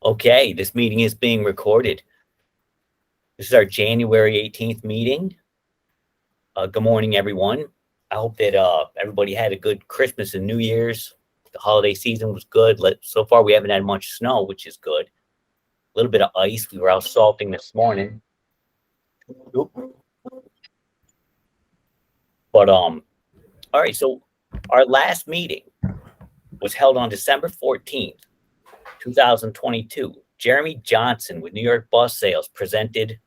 Okay, this meeting is being recorded. This is our January 18th meeting. Good morning, everyone. I hope that everybody had a good Christmas and New Year's. The holiday season was good. So far, we haven't had much snow, which is good. A little bit of ice. We were out salting this morning. But all right. So our last meeting was held on December 14th, 2022. Jeremy Johnson with New York Bus Sales presented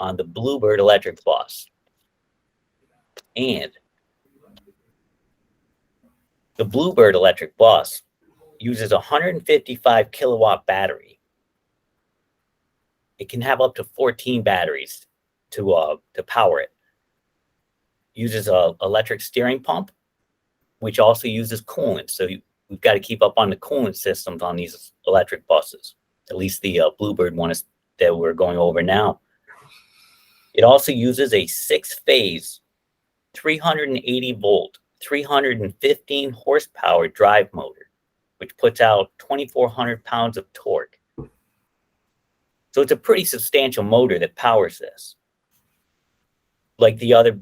on the Bluebird electric bus. And the Bluebird electric bus uses a 155 kilowatt battery. It can have up to 14 batteries to power it. Uses a electric steering pump, which also uses coolant. So we've got to keep up on the coolant systems on these electric buses. At least the Bluebird one is that we're going over now. It also uses a 6-phase, 380 volt, 315 horsepower drive motor, which puts out 2,400 pounds of torque. So it's a pretty substantial motor that powers this. Like the other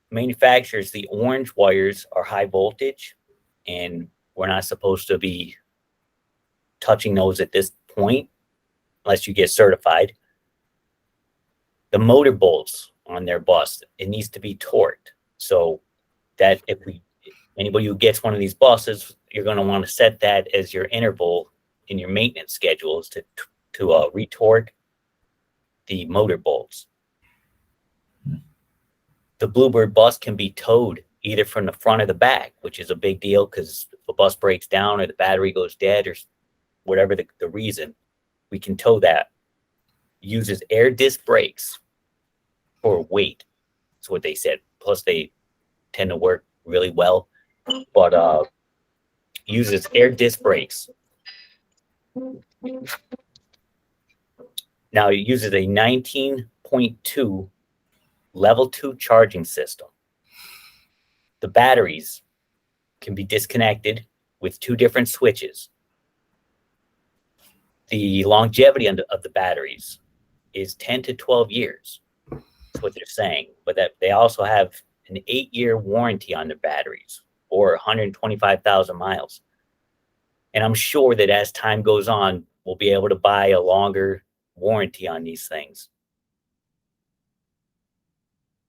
manufacturers, the orange wires are high voltage, and we're not supposed to be touching those at this point unless you get certified. The motor bolts on their bus, it needs to be torqued. So that if anybody who gets one of these buses, you're going to want to set that as your interval in your maintenance schedules to retorque the motor bolts. The Bluebird bus can be towed either from the front or the back, which is a big deal because if a bus breaks down or the battery goes dead or whatever the reason, we can tow that. Uses air disc brakes for weight. That's what they said. Plus, they tend to work really well, but uses air disc brakes. Now, it uses a 19.2 level 2 charging system. The batteries can be disconnected with 2 different switches. The longevity of the batteries is 10 to 12 years. That's what they're saying. But that they also have an 8-year warranty on their batteries or 125,000 miles. And I'm sure that as time goes on, we'll be able to buy a longer warranty on these things.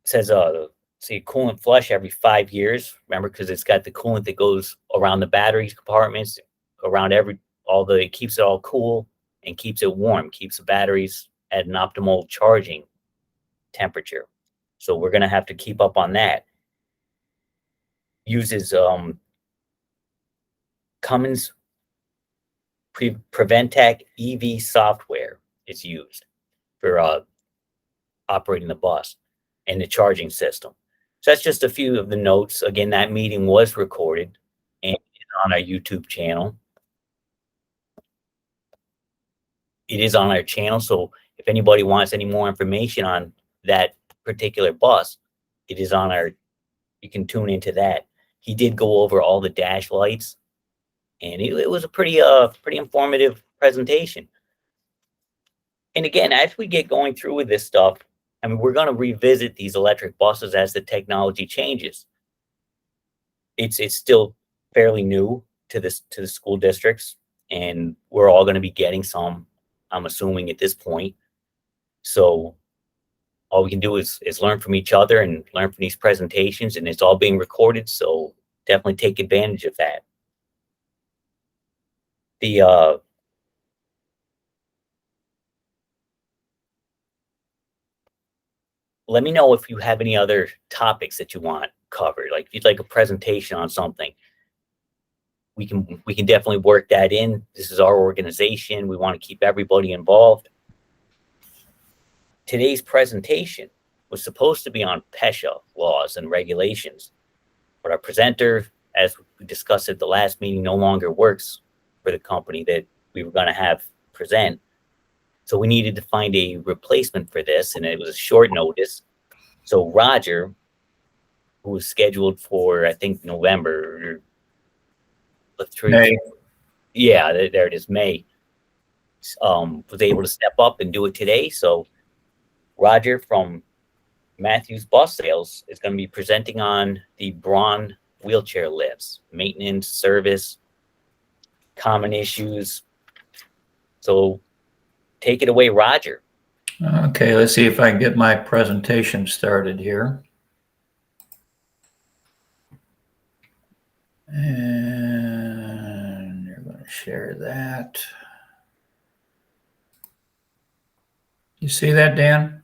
It says coolant flush every 5 years. Remember, because it's got the coolant that goes around the battery compartments, around it keeps it all cool and keeps it warm, keeps the batteries at an optimal charging temperature. So we're going to have to keep up on that. Uses Cummins Preventec EV software is used for operating the bus and the charging system. So that's just a few of the notes. Again, that meeting was recorded and on our YouTube channel. It is on our channel, so if anybody wants any more information on that particular bus, it is on you can tune into that. He did go over all the dash lights, and it was a pretty informative presentation. And again, as we get going through with this stuff, I mean, we're going to revisit these electric buses as the technology changes. It's still fairly new to the school districts, and we're all going to be getting some, I'm assuming, at this point. So all we can do is learn from each other and learn from these presentations, and it's all being recorded. So definitely take advantage of that. Let me know if you have any other topics that you want covered. Like if you'd like a presentation on something, we can definitely work that in. This is our organization. We want to keep everybody involved. Today's presentation was supposed to be on PESHA laws and regulations, but our presenter, as we discussed at the last meeting, no longer works for the company that we were going to have present. So we needed to find a replacement for this, and it was a short notice. So Roger, who was scheduled for, I think, November, May. Yeah, there it is, May. was able to step up and do it today. So Roger from Matthews Bus Sales is going to be presenting on the Braun wheelchair lifts, maintenance, service, common issues. So take it away, Roger. Okay, let's see if I can get my presentation started here. And you're going to share that. You see that, Dan?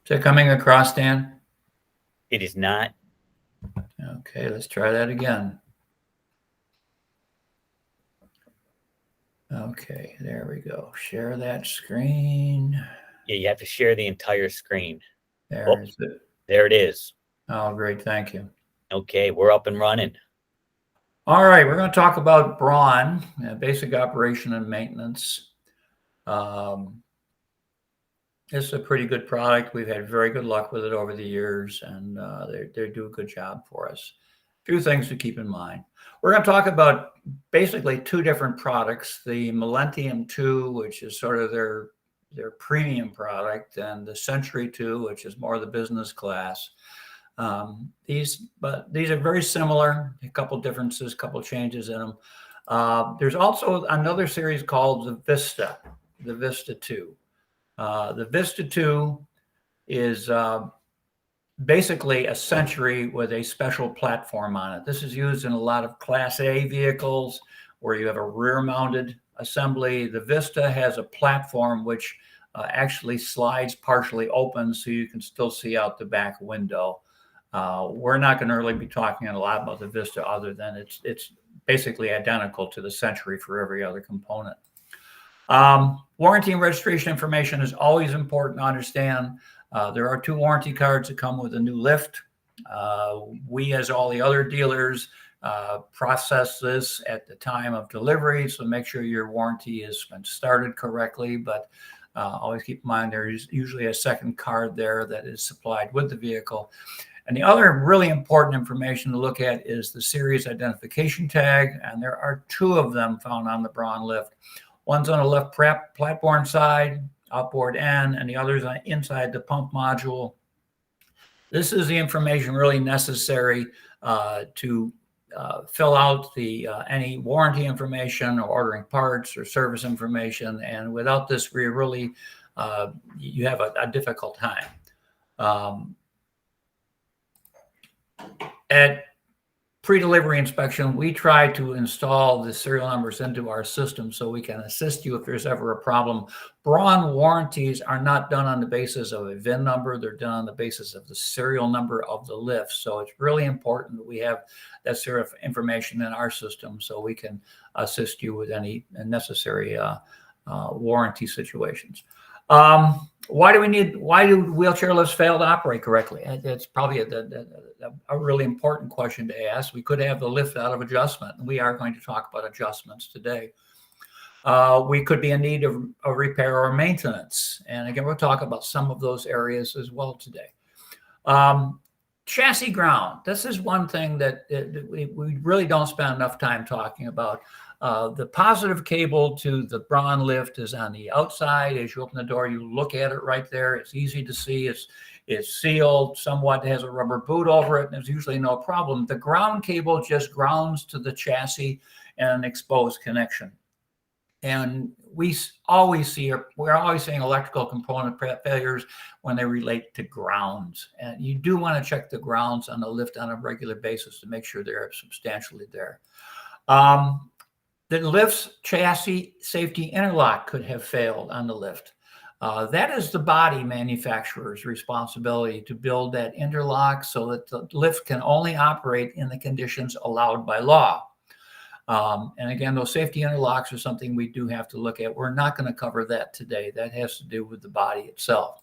Is it coming across, Dan? It is not. Okay, let's try that again. Okay, there we go. Share that screen. Yeah, you have to share the entire screen. There is it. There it is. Oh, great. Thank you. Okay, we're up and running. All right, we're going to talk about Braun, basic operation and maintenance. It's a pretty good product. We've had very good luck with it over the years, and they do a good job for us. A few things to keep in mind. We're going to talk about basically two different products, the Millennium 2, which is sort of their premium product, and the Century 2, which is more the business class. These are very similar, a couple differences, a couple changes in them. There's also another series called the Vista 2. The Vista 2 is basically a Century with a special platform on it. This is used in a lot of Class A vehicles where you have a rear-mounted assembly. The Vista has a platform which actually slides partially open so you can still see out the back window. We're not going to really be talking a lot about the Vista other than it's basically identical to the Century for every other component. Warranty and registration information is always important to understand. There are 2 warranty cards that come with a new lift. We, as all the other dealers, process this at the time of delivery, so make sure your warranty has been started correctly, but always keep in mind there is usually a second card there that is supplied with the vehicle. And the other really important information to look at is the series identification tag, and there are 2 of them found on the Braun lift. One's on the left platform side, outboard end, and the other's inside the pump module. This is the information really necessary to fill out any warranty information or ordering parts or service information. And without this, we really you have a difficult time. At pre-delivery inspection, we try to install the serial numbers into our system so we can assist you if there's ever a problem. Braun warranties are not done on the basis of a VIN number. They're done on the basis of the serial number of the lift. So it's really important that we have that sort of information in our system so we can assist you with any necessary warranty situations. Why do wheelchair lifts fail to operate correctly? It's probably a really important question to ask. We could have the lift out of adjustment, and we are going to talk about adjustments today. We could be in need of a repair or maintenance. And again, we'll talk about some of those areas as well today. Chassis ground. This is one thing that we really don't spend enough time talking about. The positive cable to the Braun lift is on the outside. As you open the door, you look at it right there. It's easy to see. It's sealed, somewhat has a rubber boot over it, and there's usually no problem. The ground cable just grounds to the chassis and an exposed connection. And we're always seeing electrical component failures when they relate to grounds. And you do want to check the grounds on the lift on a regular basis to make sure they're substantially there. The lift's chassis safety interlock could have failed on the lift. That is the body manufacturer's responsibility to build that interlock so that the lift can only operate in the conditions allowed by law. And again, those safety interlocks are something we do have to look at. We're not going to cover that today. That has to do with the body itself.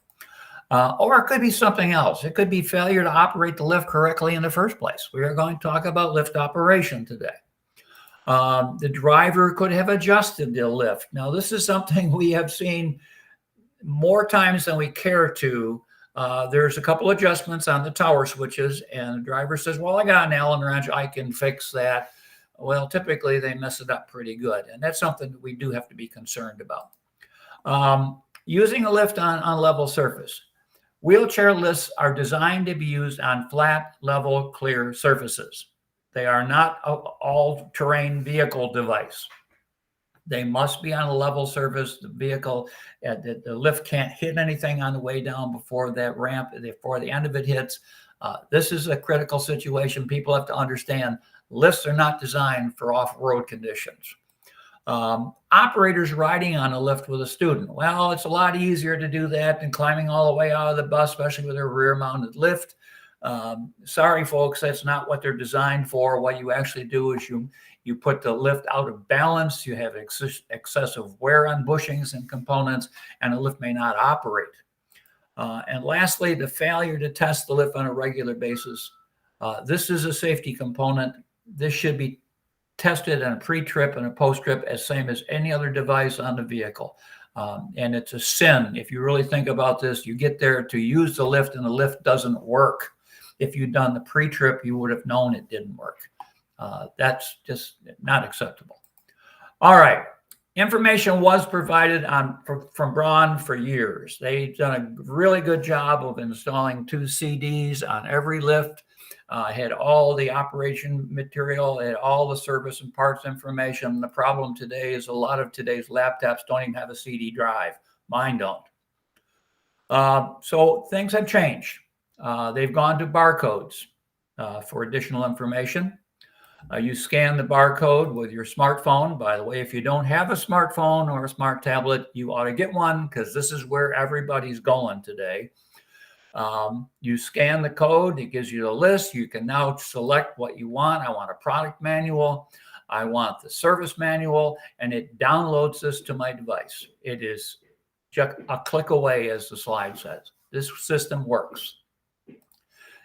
Or it could be something else. It could be failure to operate the lift correctly in the first place. We are going to talk about lift operation today. The driver could have adjusted the lift. Now, this is something we have seen more times than we care to There's a couple adjustments on the tower switches, and the driver says, well, I got an Allen wrench, I can fix that. Well, typically they mess it up pretty good, and that's something that we do have to be concerned about. Using a lift on level surface. Wheelchair lifts are designed to be used on flat, level, clear surfaces. They are not an all-terrain vehicle device. They must be on a level surface. The vehicle, the lift can't hit anything on the way down before that ramp, before the end of it hits. This is a critical situation. People have to understand lifts are not designed for off-road conditions. Operators riding on a lift with a student. Well, it's a lot easier to do that than climbing all the way out of the bus, especially with a rear-mounted lift. Sorry, folks, that's not what they're designed for. What you actually do is you put the lift out of balance. You have excessive wear on bushings and components, and the lift may not operate. And lastly, the failure to test the lift on a regular basis. This is a safety component. This should be tested on a pre-trip and a post-trip as same as any other device on the vehicle. And it's a sin. If you really think about this, you get there to use the lift and the lift doesn't work. If you'd done the pre-trip, you would have known it didn't work. That's just not acceptable. All right. Information was provided from Braun for years. They've done a really good job of installing 2 CDs on every lift. Had all the operation material, had all the service and parts information. The problem today is a lot of today's laptops don't even have a CD drive. Mine don't. So things have changed. They've gone to barcodes for additional information. You scan the barcode with your smartphone. By the way, if you don't have a smartphone or a smart tablet, you ought to get one because this is where everybody's going today. You scan the code, it gives you the list. You can now select what you want. I want a product manual. I want the service manual, and it downloads this to my device. It is just a click away, as the slide says. This system works.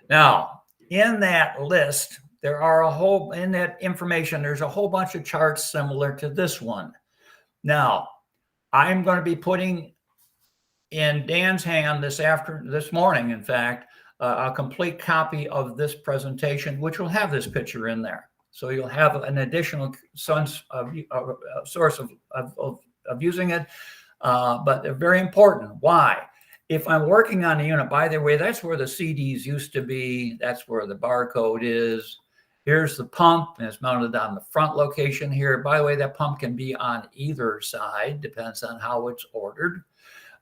Now, in that list, in that information, there's a whole bunch of charts similar to this one. Now, I'm going to be putting in Dan's hand this morning, in fact, a complete copy of this presentation, which will have this picture in there. So you'll have an additional source of using it, but they're very important. Why? If I'm working on the unit, by the way, that's where the CDs used to be. That's where the barcode is. Here's the pump, and it's mounted on the front location here. By the way, that pump can be on either side, depends on how it's ordered.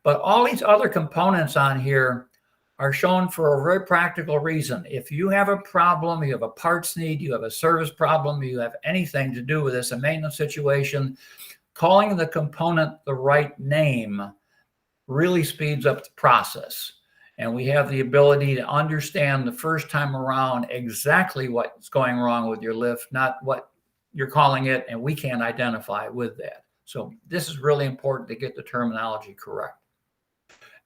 But all these other components on here are shown for a very practical reason. If you have a problem, you have a parts need, you have a service problem, you have anything to do with this, a maintenance situation, calling the component the right name really speeds up the process. And we have the ability to understand the first time around exactly what's going wrong with your lift, not what you're calling it, and we can't identify with that. So this is really important to get the terminology correct.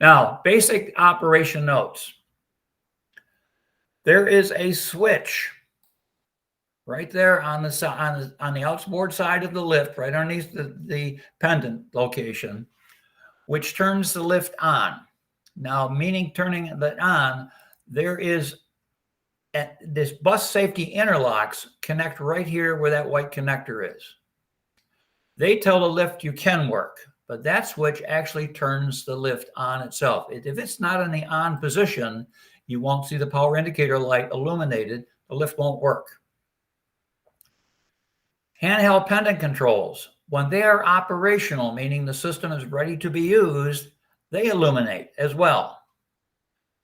Now, basic operation notes. There is a switch right there on the outboard side of the lift, right underneath the pendant location, which turns the lift on. Now, meaning turning it on, there is this bus safety interlocks connect right here where that white connector is. They tell the lift you can work, but that switch actually turns the lift on itself. If it's not in the on position, you won't see the power indicator light illuminated. The lift won't work. Handheld pendant controls, when they are operational, meaning the system is ready to be used, they illuminate as well.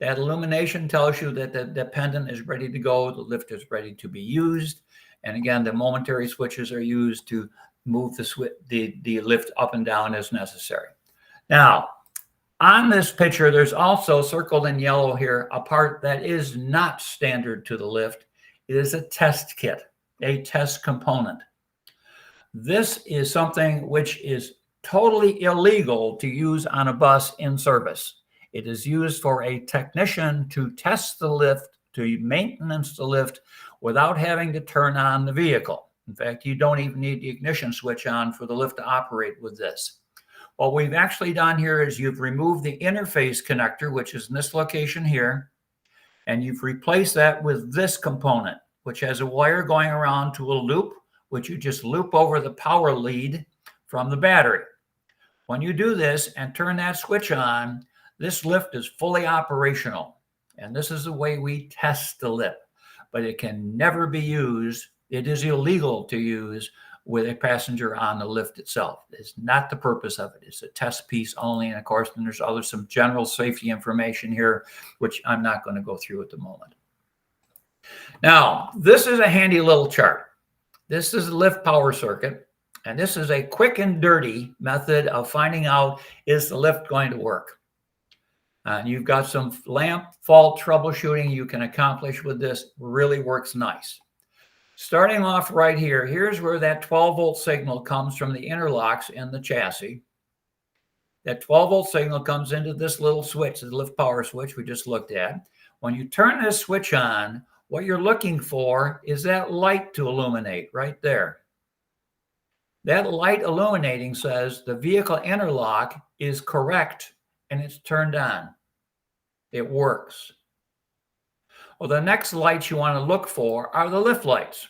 That illumination tells you that the pendant is ready to go, the lift is ready to be used. And again, the momentary switches are used to move the lift up and down as necessary. Now, on this picture, there's also circled in yellow here a part that is not standard to the lift. It is a test kit, a test component. This is something which is totally illegal to use on a bus in service. It is used for a technician to test the lift, to maintenance the lift without having to turn on the vehicle. In fact, you don't even need the ignition switch on for the lift to operate with this. What we've actually done here is you've removed the interface connector, which is in this location here, and you've replaced that with this component, which has a wire going around to a loop, which you just loop over the power lead from the battery. When you do this and turn that switch on, this lift is fully operational. And this is the way we test the lift, but it can never be used. It is illegal to use with a passenger on the lift itself. It's not the purpose of it. It's a test piece only. And of course, then there's some general safety information here, which I'm not going to go through at the moment. Now, this is a handy little chart. This is the lift power circuit. And this is a quick and dirty method of finding out, is the lift going to work? You've got some lamp fault troubleshooting you can accomplish with this. Really works nice. Starting off right here, here's where that 12-volt signal comes from the interlocks in the chassis. That 12-volt signal comes into this little switch, the lift power switch we just looked at. When you turn this switch on, what you're looking for is that light to illuminate right there. That light illuminating says the vehicle interlock is correct and it's turned on. It works. Well, the next lights you want to look for are the lift lights.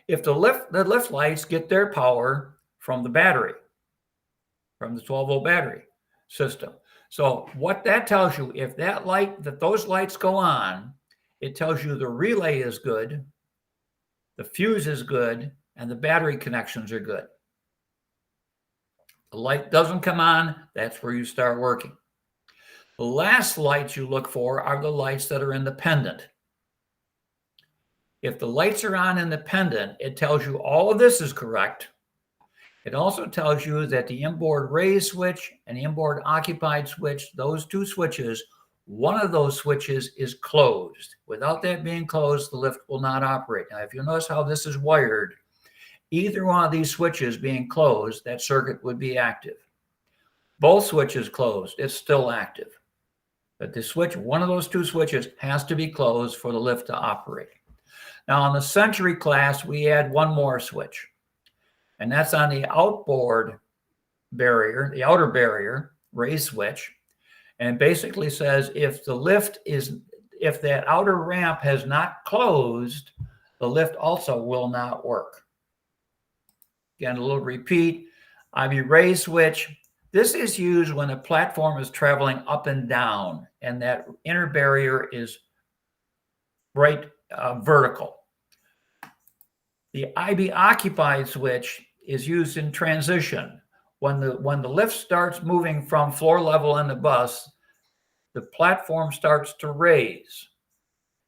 If the lift lights get their power from the battery, from the 12-volt battery system. So what that tells you, if those lights go on, it tells you the relay is good, the fuse is good, and the battery connections are good. The light doesn't come on, that's where you start working. The last lights you look for are the lights that are independent. If the lights are on independent, it tells you all of this is correct. It also tells you that the inboard raise switch and the inboard occupied switch, those two switches, one of those switches is closed. Without that being closed, the lift will not operate. Now, if you notice how this is wired, either one of these switches being closed, that circuit would be active. Both switches closed, it's still active. But the switch, one of those two switches has to be closed for the lift to operate. Now on the Century class, we add one more switch, and that's on the outboard barrier, the outer barrier raise switch. And it basically says if that outer ramp has not closed, the lift also will not work. Again, a little repeat, IB raise switch. This is used when a platform is traveling up and down and that inner barrier is right vertical. The IB occupied switch is used in transition. When the lift starts moving from floor level in the bus, the platform starts to raise.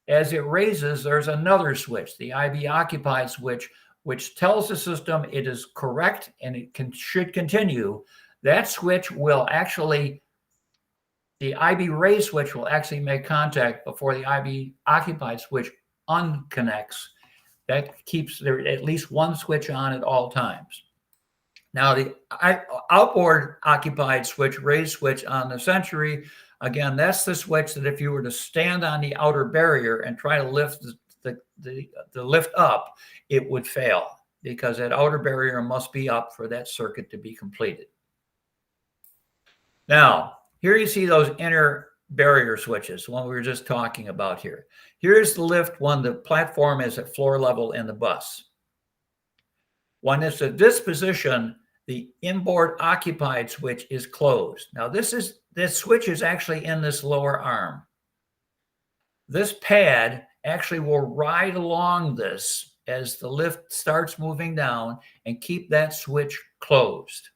As it raises, there's another switch, the IB occupied switch, which tells the system it is correct and it should continue. That switch will actually, the IB raise switch will actually make contact before the IB occupied switch unconnects. That keeps there at least one switch on at all times. Now the outboard occupied switch, raise switch on the Century, again, that's the switch that if you were to stand on the outer barrier and try to lift the lift up, it would fail because that outer barrier must be up for that circuit to be completed. Now, here you see those inner barrier switches, the one we were just talking about here. Here's the lift when the platform is at floor level in the bus. When it's at this position, the inboard occupied switch is closed. Now, this switch is actually in this lower arm. This pad actually will ride along this as the lift starts moving down and keep that switch closed.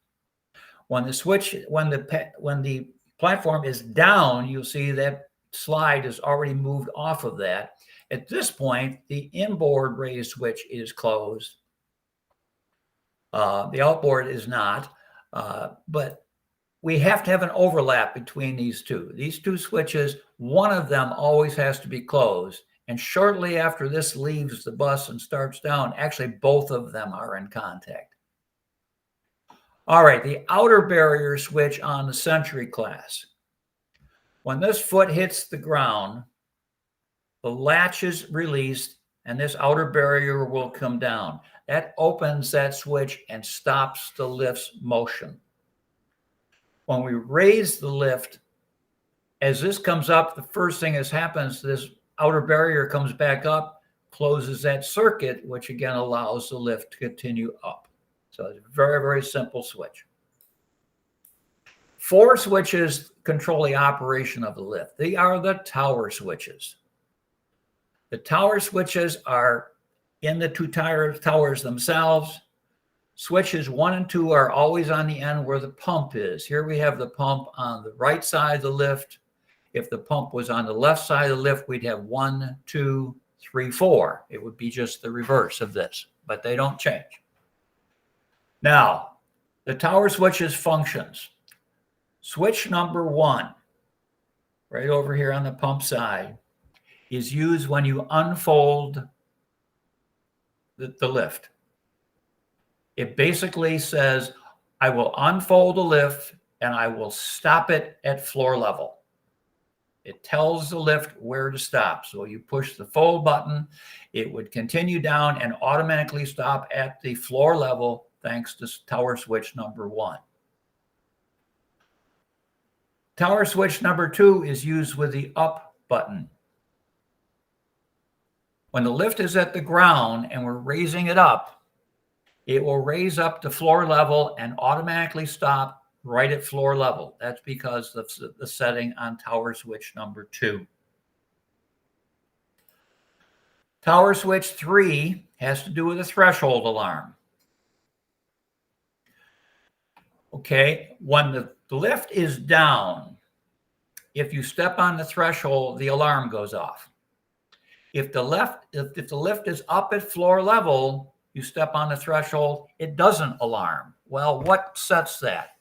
When the platform is down, you'll see that slide is already moved off of that. At this point, the inboard raise switch is closed. The outboard is not, but we have to have an overlap between these two. These two switches, one of them always has to be closed. And shortly after this leaves the bus and starts down, actually both of them are in contact. All right, the outer barrier switch on the Century class. When this foot hits the ground, the latch is released and this outer barrier will come down. That opens that switch and stops the lift's motion. When we raise the lift, as this comes up, the first thing that happens, this outer barrier comes back up, closes that circuit, which again allows the lift to continue up. So it's a very, very simple switch. 4 switches control the operation of the lift. They are the tower switches. The tower switches are in the 2 towers themselves. Switches 1 and 2 are always on the end where the pump is. Here we have the pump on the right side of the lift. If the pump was on the left side of the lift, we'd have 1, 2, 3, 4. It would be just the reverse of this, but they don't change. Now, the tower switches functions. Switch number 1, right over here on the pump side, is used when you unfold the lift. It basically says, I will unfold the lift and I will stop it at floor level. It tells the lift where to stop. So you push the fold button, it would continue down and automatically stop at the floor level thanks to tower switch number 1. Tower switch number 2 is used with the up button. When the lift is at the ground and we're raising it up, it will raise up to floor level and automatically stop right at floor level. That's because of the setting on tower switch number 2. Tower switch 3 has to do with a threshold alarm. Okay, when the lift is down, if you step on the threshold, the alarm goes off. If the lift is up at floor level, you step on the threshold, it doesn't alarm. Well, what sets that?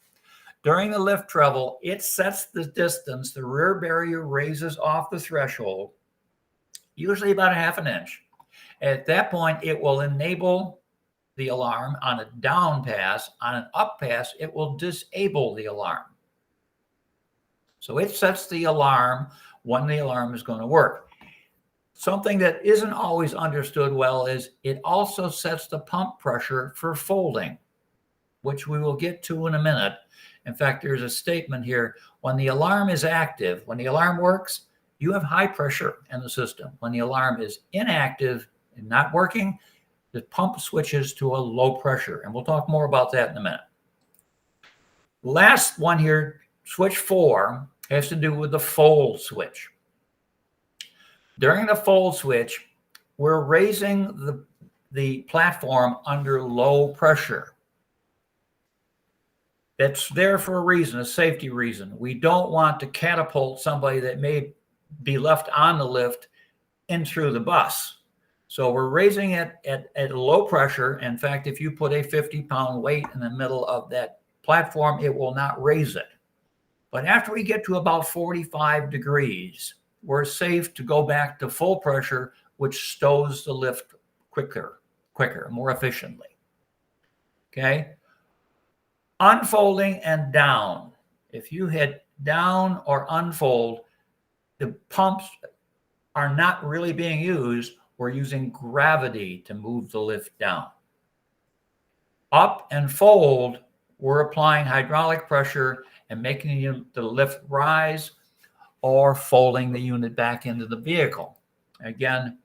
During the lift travel, it sets the distance the rear barrier raises off the threshold, usually about 1/2 inch. At that point, it will enable the alarm on a down pass. On an up pass, it will disable the alarm. So it sets the alarm when the alarm is going to work. Something that isn't always understood well is it also sets the pump pressure for folding, which we will get to in a minute. In fact, there's a statement here. When the alarm is active, when the alarm works, you have high pressure in the system. When the alarm is inactive and not working, the pump switches to a low pressure. And we'll talk more about that in a minute. Last one here, switch 4, has to do with the fold switch. During the fold switch, we're raising the platform under low pressure. That's there for a reason, a safety reason. We don't want to catapult somebody that may be left on the lift in through the bus. So we're raising it at low pressure. In fact, if you put a 50-pound weight in the middle of that platform, it will not raise it. But after we get to about 45 degrees, we're safe to go back to full pressure, which stows the lift quicker, more efficiently. Okay? Unfolding and down. If you hit down or unfold, the pumps are not really being used. We're using gravity to move the lift down. Up and fold, we're applying hydraulic pressure and making the lift rise or folding the unit back into the vehicle. Again,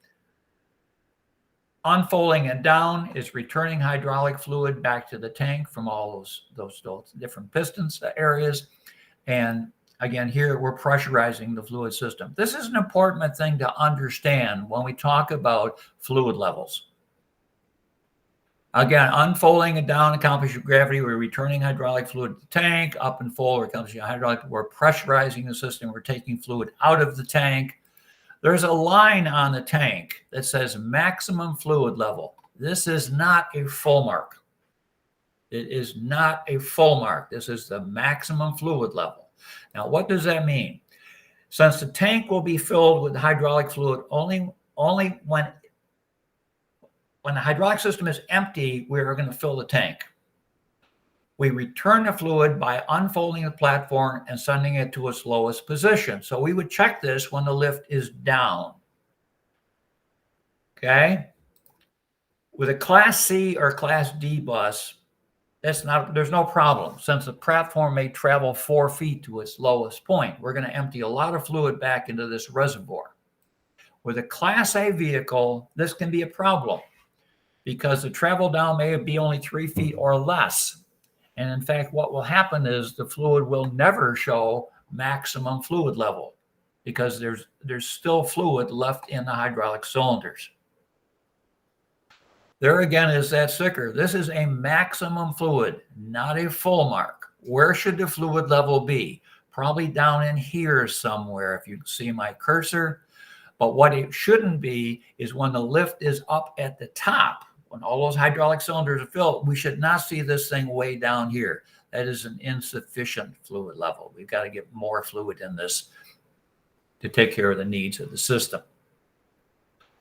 unfolding and down is returning hydraulic fluid back to the tank from all those different pistons areas. And again, here we're pressurizing the fluid system. This is an important thing to understand when we talk about fluid levels. Again, unfolding and down accomplishes gravity. We're returning hydraulic fluid to the tank. Up and forward accomplishes hydraulic. We're pressurizing the system. We're taking fluid out of the tank. There's a line on the tank that says maximum fluid level. This is not a full mark. It is not a full mark. This is the maximum fluid level. Now, what does that mean? Since the tank will be filled with hydraulic fluid only when the hydraulic system is empty, we're going to fill the tank. We return the fluid by unfolding the platform and sending it to its lowest position. So we would check this when the lift is down. Okay. With a Class C or Class D bus, there's no problem. Since the platform may travel 4 feet to its lowest point, we're going to empty a lot of fluid back into this reservoir. With a Class A vehicle, this can be a problem because the travel down may be only 3 feet or less. And in fact, what will happen is the fluid will never show maximum fluid level because there's still fluid left in the hydraulic cylinders. There again is that sticker. This is a maximum fluid, not a full mark. Where should the fluid level be? Probably down in here somewhere, if you can see my cursor. But what it shouldn't be is when the lift is up at the top, when all those hydraulic cylinders are filled, we should not see this thing way down here. That is an insufficient fluid level. We've got to get more fluid in this to take care of the needs of the system.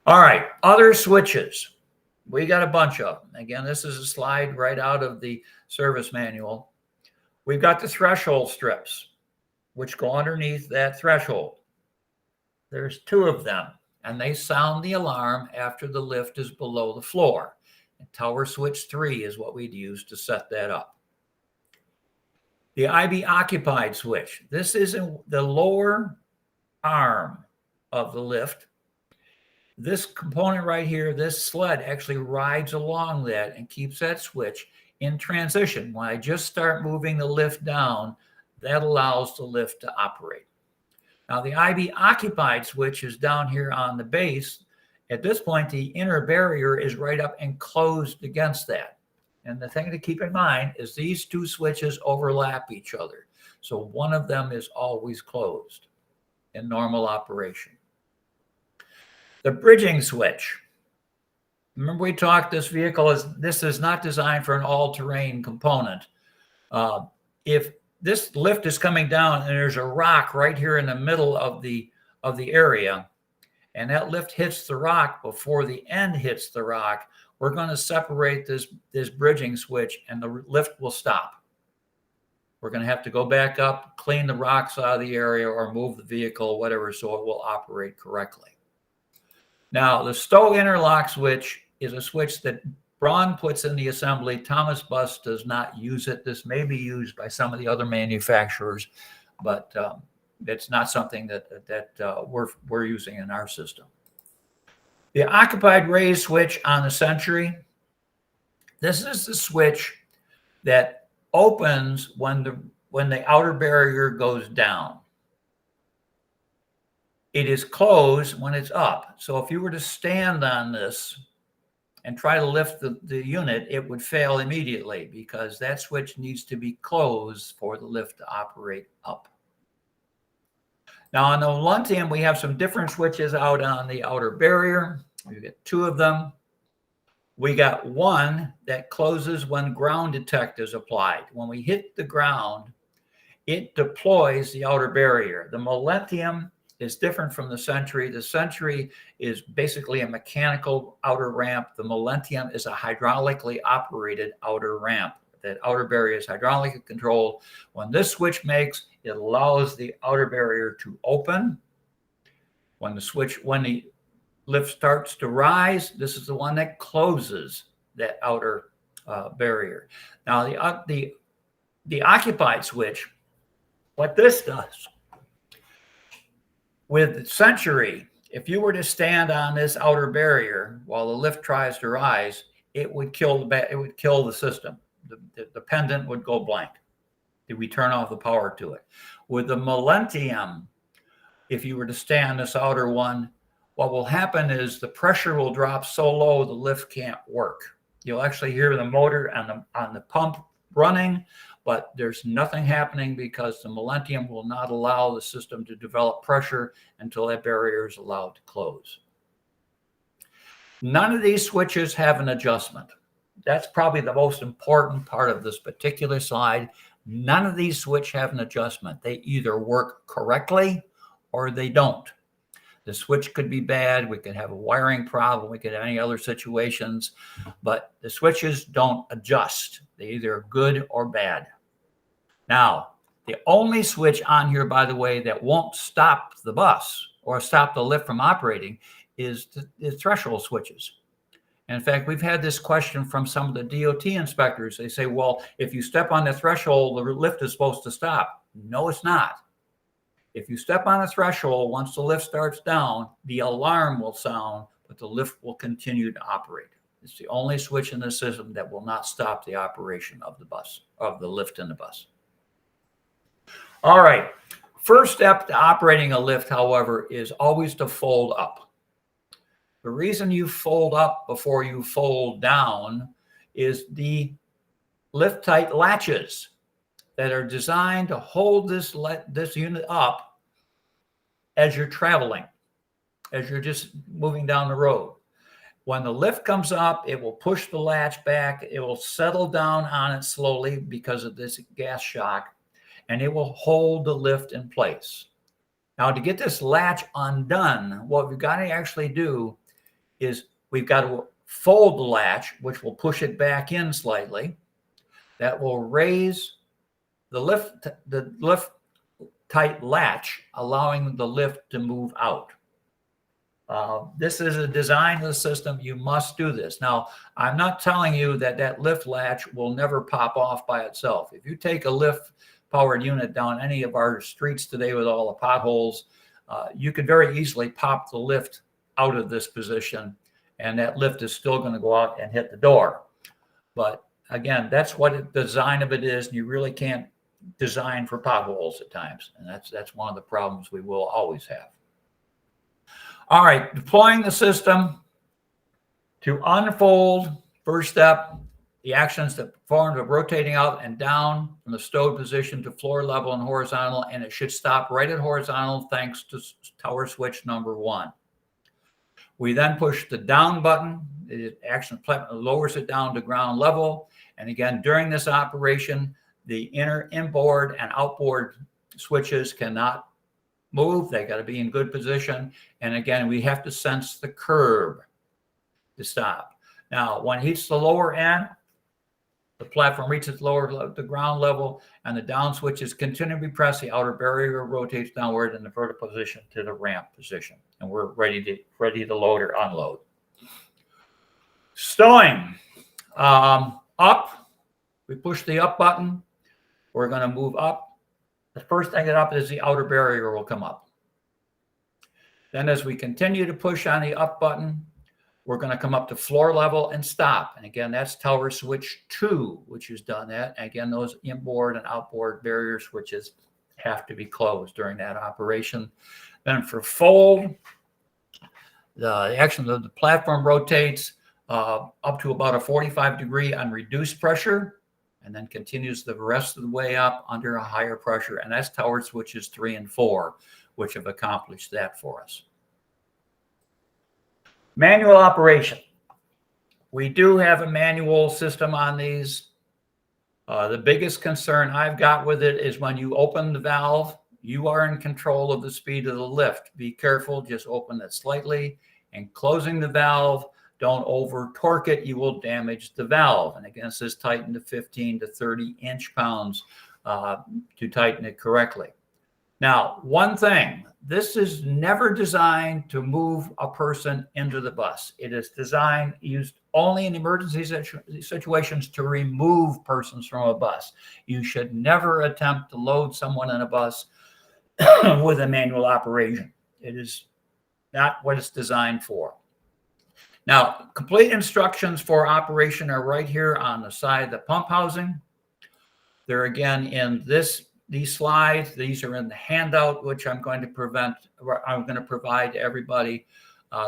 All right, other switches. We got a bunch of them. Again, this is a slide right out of the service manual. We've got the threshold strips, which go underneath that threshold. There's 2 of them, and they sound the alarm after the lift is below the floor. And tower switch 3 is what we'd use to set that up. The IB occupied switch. This is in the lower arm of the lift. This component right here, this sled actually rides along that and keeps that switch in transition. When I just start moving the lift down, that allows the lift to operate. Now the IB occupied switch is down here on the base. At this point, the inner barrier is right up and closed against that. And the thing to keep in mind is these 2 switches overlap each other. So one of them is always closed in normal operation. The bridging switch. Remember we talked, this is not designed for an all-terrain component. If this lift is coming down and there's a rock right here in the middle of the area, and that lift hits the rock before the end hits the rock, we're going to separate this bridging switch and the lift will stop. We're going to have to go back up, clean the rocks out of the area or move the vehicle, whatever, so it will operate correctly. Now, the stow interlock switch is a switch that Braun puts in the assembly. Thomas Bus does not use it. This may be used by some of the other manufacturers, but it's not something that we're using in our system. The occupied raise switch on the Century. This is the switch that opens when the outer barrier goes down. It is closed when it's up. So if you were to stand on this and try to lift the unit, it would fail immediately because that switch needs to be closed for the lift to operate up. Now on the Millennium, we have some different switches out on the outer barrier. We get 2 of them. We got one that closes when ground detect is applied. When we hit the ground, it deploys the outer barrier. The Millennium is different from the Century. The Century is basically a mechanical outer ramp. The Millennium is a hydraulically operated outer ramp. That outer barrier is hydraulically controlled. When this switch makes, it allows the outer barrier to open. When the lift starts to rise, this is the one that closes that outer barrier. Now the occupied switch, what this does, with the Century, if you were to stand on this outer barrier while the lift tries to rise, it would kill the system. The pendant would go blank. We turn off the power to it. With the Millennium, if you were to stand this outer one, what will happen is the pressure will drop so low the lift can't work. You'll actually hear the motor on the pump running, but there's nothing happening because the Millennium will not allow the system to develop pressure until that barrier is allowed to close. None of these switches have an adjustment. That's probably the most important part of this particular slide. None of these switches have an adjustment. They either work correctly or they don't. The switch could be bad. We could have a wiring problem. We could have any other situations, but the switches don't adjust. They either are good or bad. Now, the only switch on here, by the way, that won't stop the bus or stop the lift from operating is the threshold switches. And in fact, we've had this question from some of the DOT inspectors. They say, well, if you step on the threshold, the lift is supposed to stop. No, it's not. If you step on a threshold, once the lift starts down, the alarm will sound, but the lift will continue to operate. It's the only switch in the system that will not stop the operation of the bus, of the lift in the bus. All right. First step to operating a lift, however, is always to fold up. The reason you fold up before you fold down is the lift tight latches that are designed to hold this unit up as you're traveling, as you're just moving down the road. When the lift comes up, it will push the latch back. It will settle down on it slowly because of this gas shock, and it will hold the lift in place. Now, to get this latch undone, what we've got to actually do is we've got to fold the latch, which will push it back in slightly. That will raise the lift tight latch, allowing the lift to move out. This is a design of the system. You must do this. Now, I'm not telling you that that lift latch will never pop off by itself. If you take a lift powered unit down any of our streets today with all the potholes, you could very easily pop the lift out of this position, and that lift is still going to go out and hit the door. But again, that's what the design of it is. And you really can't design for potholes at times. And that's one of the problems we will always have. All right, deploying the system to unfold. First step, the actions that performed of rotating out and down from the stowed position to floor level and horizontal, and it should stop right at horizontal thanks to tower switch number 1. We then push the down button. The action lowers it down to ground level. And again, during this operation, the inboard and outboard switches cannot move. They got to be in good position. And again, we have to sense the curb to stop. Now, when it hits the lower end, the platform reaches the ground level, and the down switches continually press. The outer barrier rotates downward in the vertical position to the ramp position, and we're ready to load or unload. Stowing up. We push the up button. We're going to move up. The first thing that up is the outer barrier will come up. Then as we continue to push on the up button, we're going to come up to floor level and stop. And again, that's tower switch 2, which has done that. And again, those inboard and outboard barrier switches have to be closed during that operation. Then for fold, the action of the platform rotates up to about a 45-degree on reduced pressure, and then continues the rest of the way up under a higher pressure. And that's tower switches 3 and 4, which have accomplished that for us. Manual operation. We do have a manual system on these. The biggest concern I've got with it is when you open the valve, you are in control of the speed of the lift. Be careful, just open it slightly. And closing the valve, don't over torque it, you will damage the valve. And again, it says tighten to 15 to 30 inch-pounds to tighten it correctly. Now, one thing, this is never designed to move a person into the bus. It is designed, used only in emergency situations to remove persons from a bus. You should never attempt to load someone in a bus with a manual operation. It is not what it's designed for. Now, complete instructions for operation are right here on the side of the pump housing. They're again in these slides. These are in the handout, which I'm going to provide to everybody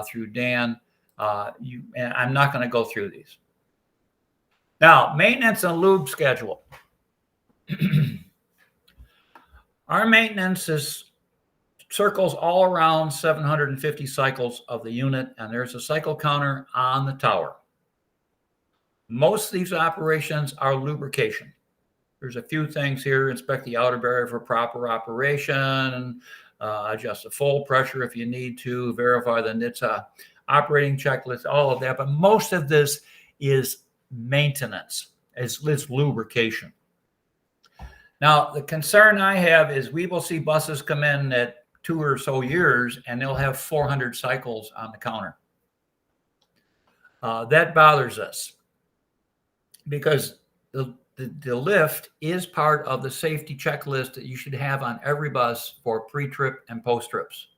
through Dan. And I'm not going to go through these. Now, maintenance and lube schedule. Our maintenance circles all around 750 cycles of the unit, and there's a cycle counter on the tower. Most of these operations are lubrication. There's a few things here: inspect the outer barrier for proper operation, adjust the full pressure if you need to, verify the NHTSA operating checklist, all of that. But most of this is maintenance, it's lubrication. Now, the concern I have is we will see buses come in that 2 or so years, and they'll have 400 cycles on the counter. That bothers us because the lift is part of the safety checklist that you should have on every bus for pre-trip and post-trips.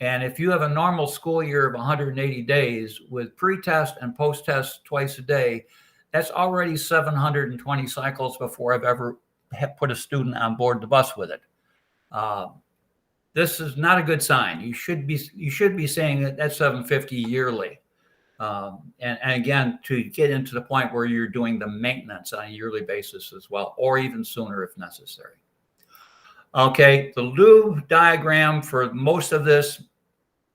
And if you have a normal school year of 180 days with pre-test and post-test twice a day, that's already 720 cycles before I've ever put a student on board the bus with it. This is not a good sign. You should be saying that that's 750 yearly. And again, to get into the point where you're doing the maintenance on a yearly basis as well, or even sooner if necessary. Okay, the lube diagram for most of this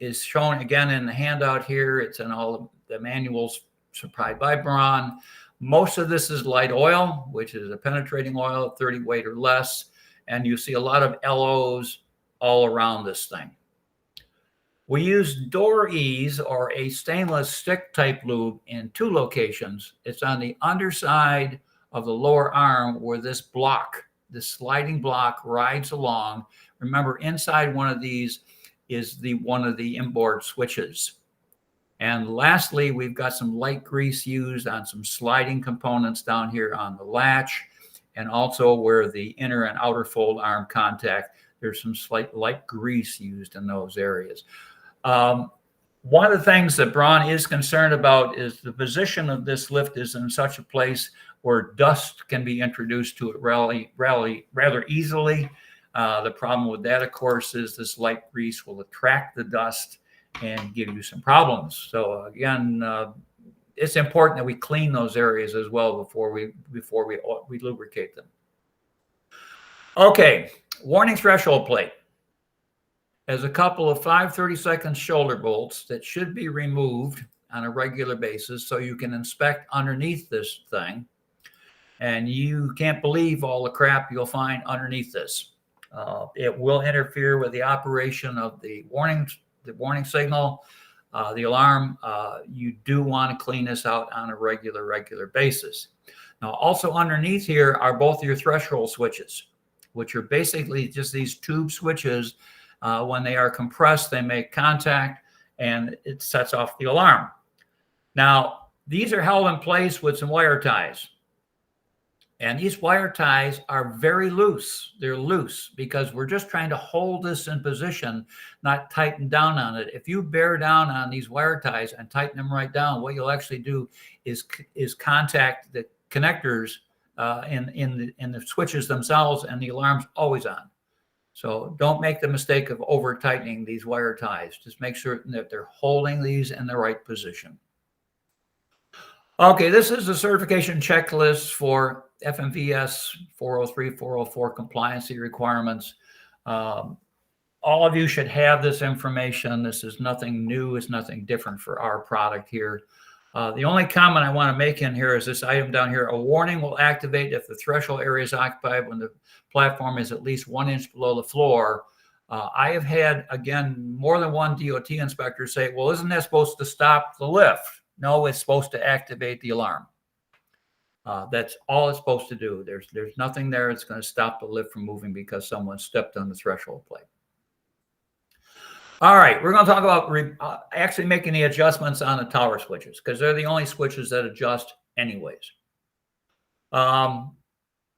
is shown again in the handout here. It's in all the manuals supplied by Braun. Most of this is light oil, which is a penetrating oil, 30 weight or less. And you see a lot of LOs all around this thing. We use door ease, or a stainless stick type lube, in 2 locations. It's on the underside of the lower arm where this block, this sliding block, rides along. Remember, inside one of these is one of the inboard switches. And lastly, we've got some light grease used on some sliding components down here on the latch, and also where the inner and outer fold arm contact, there's some slight light grease used in those areas. One of the things that Braun is concerned about is the position of this lift is in such a place where dust can be introduced to it rather easily. The problem with that, of course, is this light grease will attract the dust and give you some problems. So again, it's important that we clean those areas as well before we lubricate them. Okay, warning threshold plate has a couple of 5/32 shoulder bolts that should be removed on a regular basis so you can inspect underneath this thing. And you can't believe all the crap you'll find underneath this. It will interfere with the operation of the warning signal, the alarm. You do want to clean this out on a regular basis. Now, also underneath here are both your threshold switches, which are basically just these tube switches. When they are compressed, they make contact and it sets off the alarm. Now, these are held in place with some wire ties. And these wire ties are very loose. They're loose because we're just trying to hold this in position, not tighten down on it. If you bear down on these wire ties and tighten them right down, what you'll actually do is contact the connectors in the switches themselves, and the alarm's always on. So don't make the mistake of over tightening these wire ties. Just make sure that they're holding these in the right position. Okay, this is a certification checklist for FMVS 403, 404 compliancy requirements. All of you should have this information. This is nothing new. It's nothing different for our product here. The only comment I want to make in here is this item down here. A warning will activate if the threshold area is occupied when the platform is at least 1 inch below the floor. I have had, again, more than one DOT inspector say, well, isn't that supposed to stop the lift? No, it's supposed to activate the alarm. That's all it's supposed to do. There's nothing there that's going to stop the lift from moving because someone stepped on the threshold plate. All right, we're going to talk about actually making the adjustments on the tower switches because they're the only switches that adjust anyways.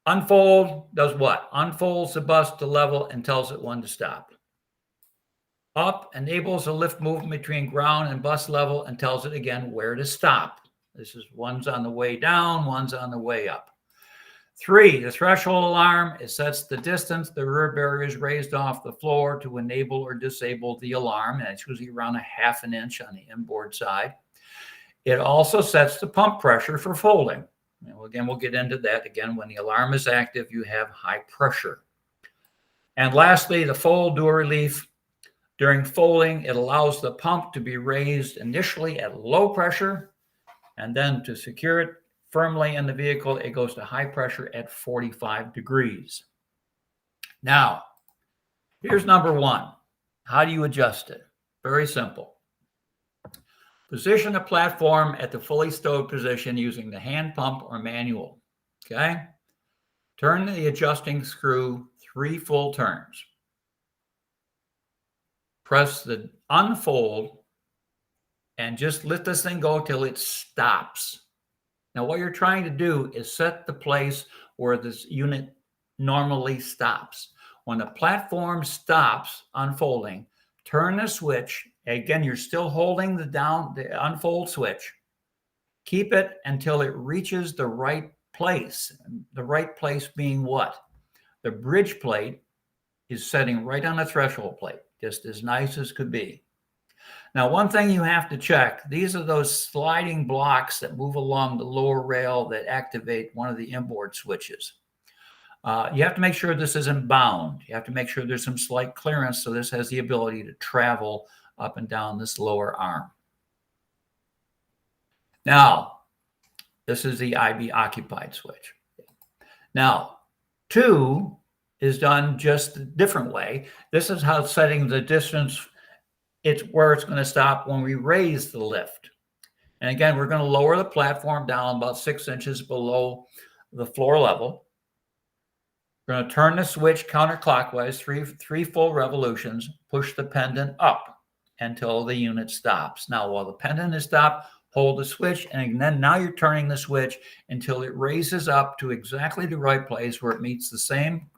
Unfold does what? Unfolds the bus to level and tells it when to stop. Up enables a lift movement between ground and bus level and tells it again where to stop. This is one's on the way down, one's on the way up. 3, the threshold alarm. It sets the distance the rear barrier is raised off the floor to enable or disable the alarm. And it's usually around 1/2 inch on the inboard side. It also sets the pump pressure for folding. And again, we'll get into that again. When the alarm is active, you have high pressure. And lastly, the fold door relief. During folding, it allows the pump to be raised initially at low pressure, and then to secure it firmly in the vehicle, it goes to high pressure at 45 degrees. Now, here's number 1. How do you adjust it? Very simple. Position the platform at the fully stowed position using the hand pump or manual. Okay? Turn the adjusting screw 3 full turns. press the unfold and just let this thing go till it stops. Now, what you're trying to do is set the place where this unit normally stops. When the platform stops unfolding, turn the switch. Again, you're still holding the unfold switch. Keep it until it reaches the right place. The right place being what? The bridge plate is setting right on the threshold plate, just as nice as could be. Now, one thing you have to check, these are those sliding blocks that move along the lower rail that activate one of the inboard switches. You have to make sure this isn't bound. You have to make sure there's some slight clearance so this has the ability to travel up and down this lower arm. Now, this is the IB occupied switch. Now, 2 is done just a different way. This is how setting the distance, it's where it's going to stop when we raise the lift. And again, we're going to lower the platform down about 6 inches below the floor level. We're going to turn the switch counterclockwise, three full revolutions, push the pendant up until the unit stops. Now, while the pendant is stopped, hold the switch, and then now you're turning the switch until it raises up to exactly the right place where it meets the same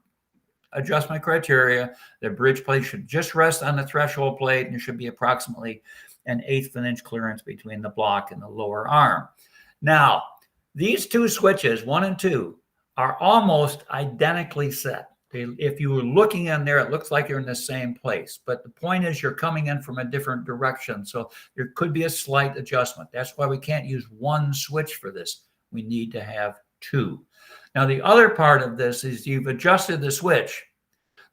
adjustment criteria. The bridge plate should just rest on the threshold plate, and there should be approximately an 1/8 of an inch clearance between the block and the lower arm. Now, these 2 switches, 1 and 2, are almost identically set. If you were looking in there, it looks like you're in the same place. But the point is you're coming in from a different direction. So there could be a slight adjustment. That's why we can't use 1 switch for this. We need to have 2. Now, the other part of this is you've adjusted the switch.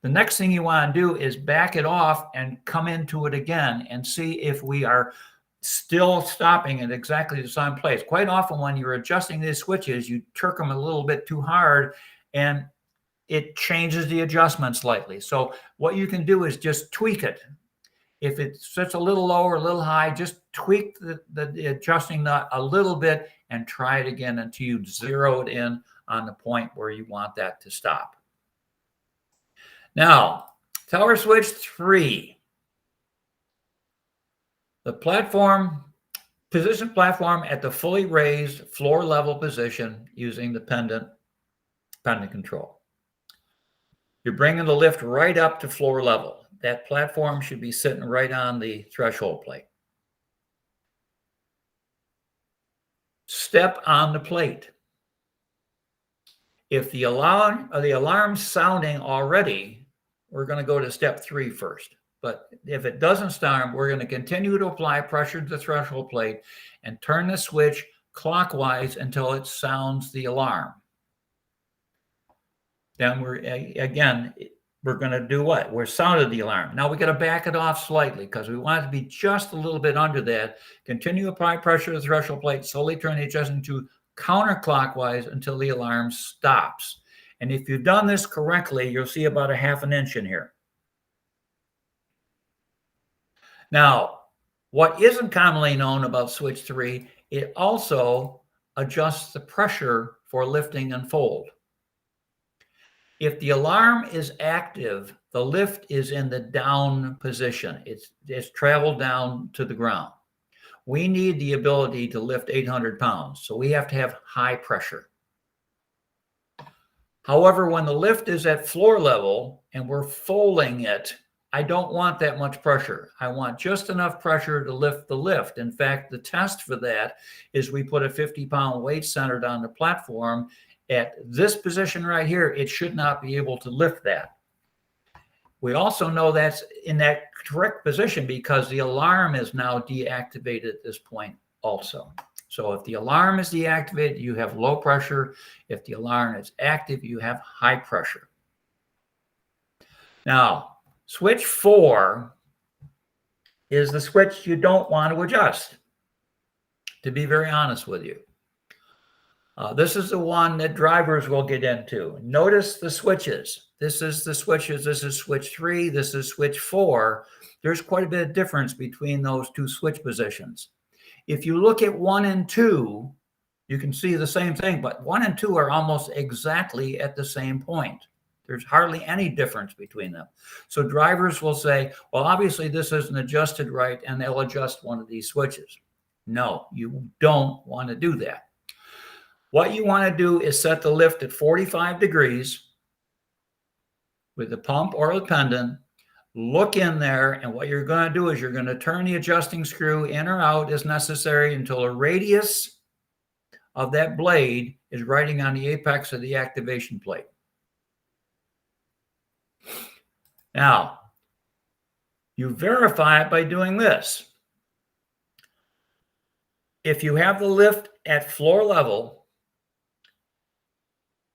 The next thing you want to do is back it off and come into it again and see if we are still stopping at exactly the same place. Quite often when you're adjusting these switches, you turk them a little bit too hard and it changes the adjustment slightly. So what you can do is just tweak it. If it sits a little low or a little high, just tweak the adjusting nut a little bit and try it again until you zero it in on the point where you want that to stop. Now, tower switch 3. The position platform at the fully raised floor level position using the pendant control. You're bringing the lift right up to floor level. That platform should be sitting right on the threshold plate. Step on the plate. If the alarm's sounding already, we're going to go to step 3 first. But if it doesn't start, we're going to continue to apply pressure to the threshold plate and turn the switch clockwise until it sounds the alarm. Then we're going to do what? We're sounded the alarm. Now we got to back it off slightly because we want it to be just a little bit under that. Continue to apply pressure to the threshold plate, slowly turn the adjustment to counterclockwise until the alarm stops. And if you've done this correctly, you'll see about 1/2 inch in here. Now, what isn't commonly known about switch 3, it also adjusts the pressure for lifting and fold. If the alarm is active, the lift is in the down position. It's traveled down to the ground. We need the ability to lift 800 pounds, so we have to have high pressure. However, when the lift is at floor level and we're folding it, I don't want that much pressure. I want just enough pressure to lift the lift. In fact, the test for that is we put a 50-pound weight centered on the platform. At this position right here, it should not be able to lift that. We also know that's in that correct position because the alarm is now deactivated at this point also. So if the alarm is deactivated, you have low pressure. If the alarm is active, you have high pressure. Now, switch 4 is the switch you don't want to adjust, to be very honest with you. This is the one that drivers will get into. Notice the switches. This is the switches. This is switch 3. This is switch 4. There's quite a bit of difference between those 2 switch positions. If you look at 1 and 2, you can see the same thing, but 1 and 2 are almost exactly at the same point. There's hardly any difference between them. So drivers will say, well, obviously this isn't adjusted right, and they'll adjust one of these switches. No, you don't want to do that. What you want to do is set the lift at 45 degrees with the pump or the pendant. Look in there, and what you're going to do is you're going to turn the adjusting screw in or out as necessary until a radius of that blade is riding on the apex of the activation plate. Now, you verify it by doing this. If you have the lift at floor level,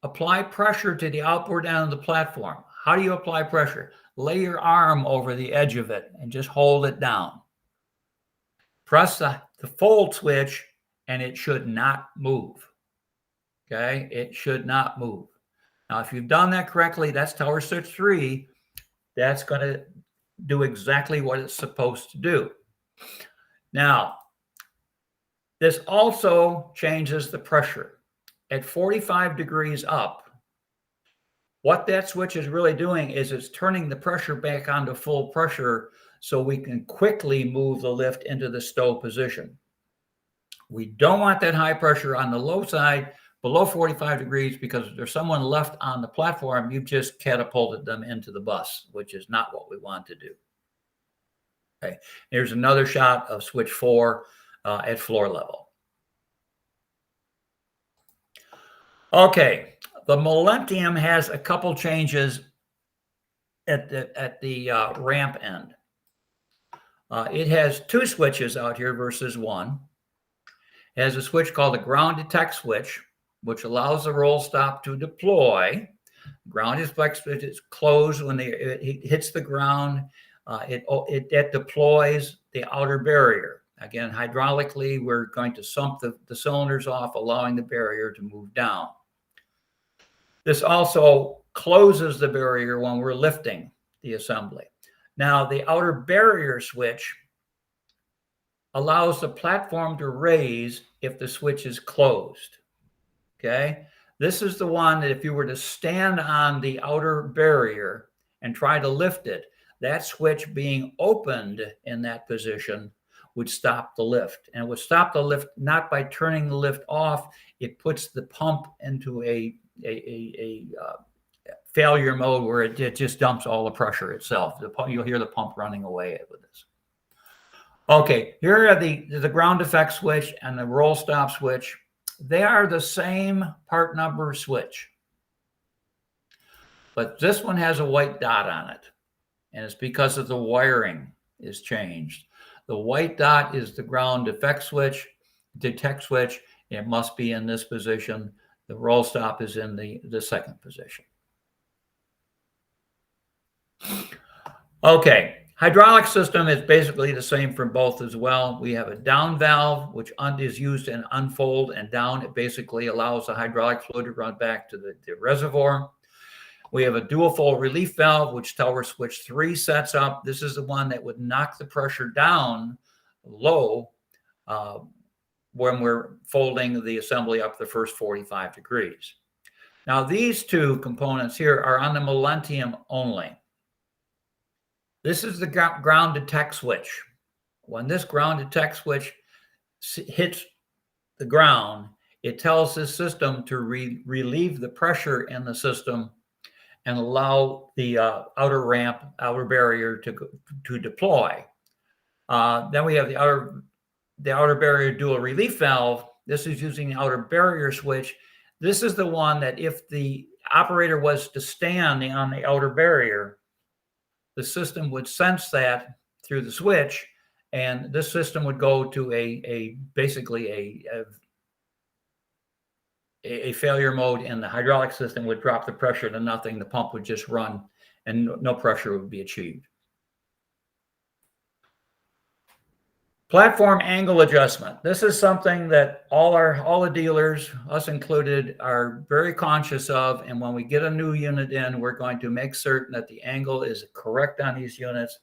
apply pressure to the outboard end of the platform. How do you apply pressure? Lay your arm over the edge of it and just hold it down. Press the fold switch, and it should not move. Okay, it should not move. Now, if you've done that correctly, that's tower switch 3. That's going to do exactly what it's supposed to do. Now, this also changes the pressure. At 45 degrees up, what that switch is really doing is it's turning the pressure back onto full pressure so we can quickly move the lift into the stow position. We don't want that high pressure on the low side below 45 degrees, because if there's someone left on the platform, you've just catapulted them into the bus, which is not what we want to do. Okay, here's another shot of switch 4 at floor level. Okay, the Millennium has a couple changes at the ramp end. It has 2 switches out here versus 1. It has a switch called the ground detect switch, which allows the roll stop to deploy. Ground detect switch is closed when it hits the ground. It deploys the outer barrier. Again, hydraulically, we're going to sump the cylinders off, allowing the barrier to move down. This also closes the barrier when we're lifting the assembly. Now, the outer barrier switch allows the platform to raise if the switch is closed. Okay, this is the one that if you were to stand on the outer barrier and try to lift it, that switch being opened in that position would stop the lift. And it would stop the lift not by turning the lift off. It puts the pump into a failure mode where it just dumps all the pressure itself. You'll hear the pump running away with this. Okay, here are the ground effect switch and the roll stop switch. They are the same part number switch, but this one has a white dot on it, and it's because of the wiring is changed. The white dot is the ground detect switch. It must be in this position. The roll stop is in the second position. Okay. Hydraulic system is basically the same for both as well. We have a down valve, which is used in unfold and down. It basically allows the hydraulic fluid to run back to the reservoir. We have a dual fold relief valve, which tower switch 3 sets up. This is the one that would knock the pressure down low when we're folding the assembly up the first 45 degrees. Now, these 2 components here are on the Millennium only. This is the ground detect switch. When this ground detect switch hits the ground, it tells this system to relieve the pressure in the system and allow the outer barrier to deploy. Then we have the outer barrier dual relief valve. This is using the outer barrier switch. This is the one that if the operator was to stand on the outer barrier, the system would sense that through the switch, and this system would go to basically a failure mode, and the hydraulic system would drop the pressure to nothing. The pump would just run, and no pressure would be achieved. Platform angle adjustment. This is something that all the dealers, us included, are very conscious of. And when we get a new unit in, we're going to make certain that the angle is correct on these units.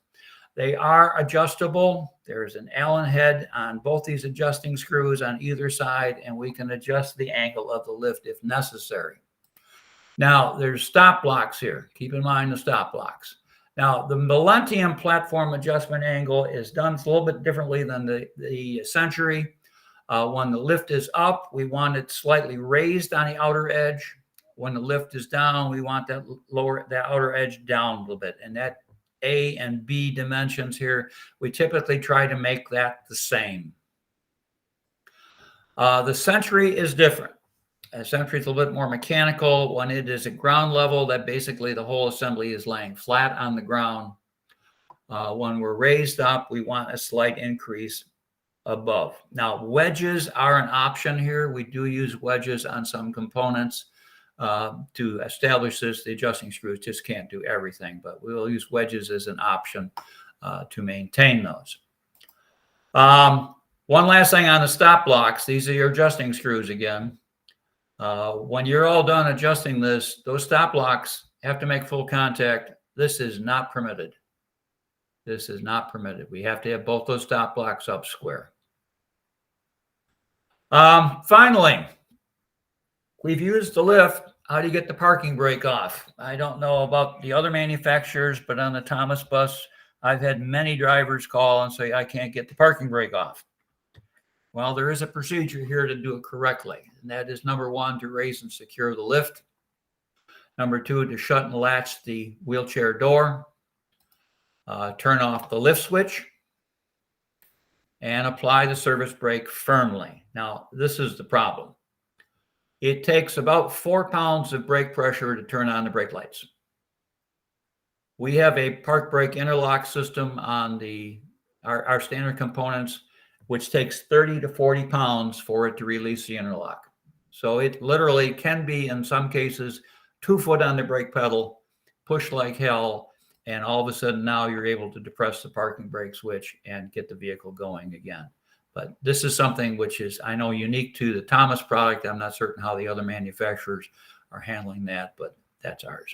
They are adjustable. There's an Allen head on both these adjusting screws on either side, and we can adjust the angle of the lift if necessary. Now, there's stop blocks here. Keep in mind the stop blocks. Now, the Millennium platform adjustment angle is done a little bit differently than the Century. When the lift is up, we want it slightly raised on the outer edge. When the lift is down, we want that outer edge down a little bit. And that A and B dimensions here, we typically try to make that the same. The Century is different. A Century is a little bit more mechanical. When it is at ground level, that basically the whole assembly is laying flat on the ground. When we're raised up, we want a slight increase above. Now, wedges are an option here. We do use wedges on some components to establish this. The adjusting screws just can't do everything, but we'll use wedges as an option to maintain those. One last thing on the stop blocks. These are your adjusting screws again. When you're all done adjusting this, those stop blocks have to make full contact. This is not permitted. This is not permitted. We have to have both those stop blocks up square. Finally, we've used the lift. How do you get the parking brake off? I don't know about the other manufacturers, but on the Thomas bus, I've had many drivers call and say, I can't get the parking brake off. Well, there is a procedure here to do it correctly. And that is, number one, to raise and secure the lift. Number two, to shut and latch the wheelchair door. Turn off the lift switch. And apply the service brake firmly. Now, this is the problem. It takes about 4 pounds of brake pressure to turn on the brake lights. We have a park brake interlock system on our standard components, which takes 30 to 40 pounds for it to release the interlock. So it literally can be, in some cases, 2 foot on the brake pedal, push like hell, and all of a sudden now you're able to depress the parking brake switch and get the vehicle going again. But this is something which is, I know, unique to the Thomas product. I'm not certain how the other manufacturers are handling that, but that's ours.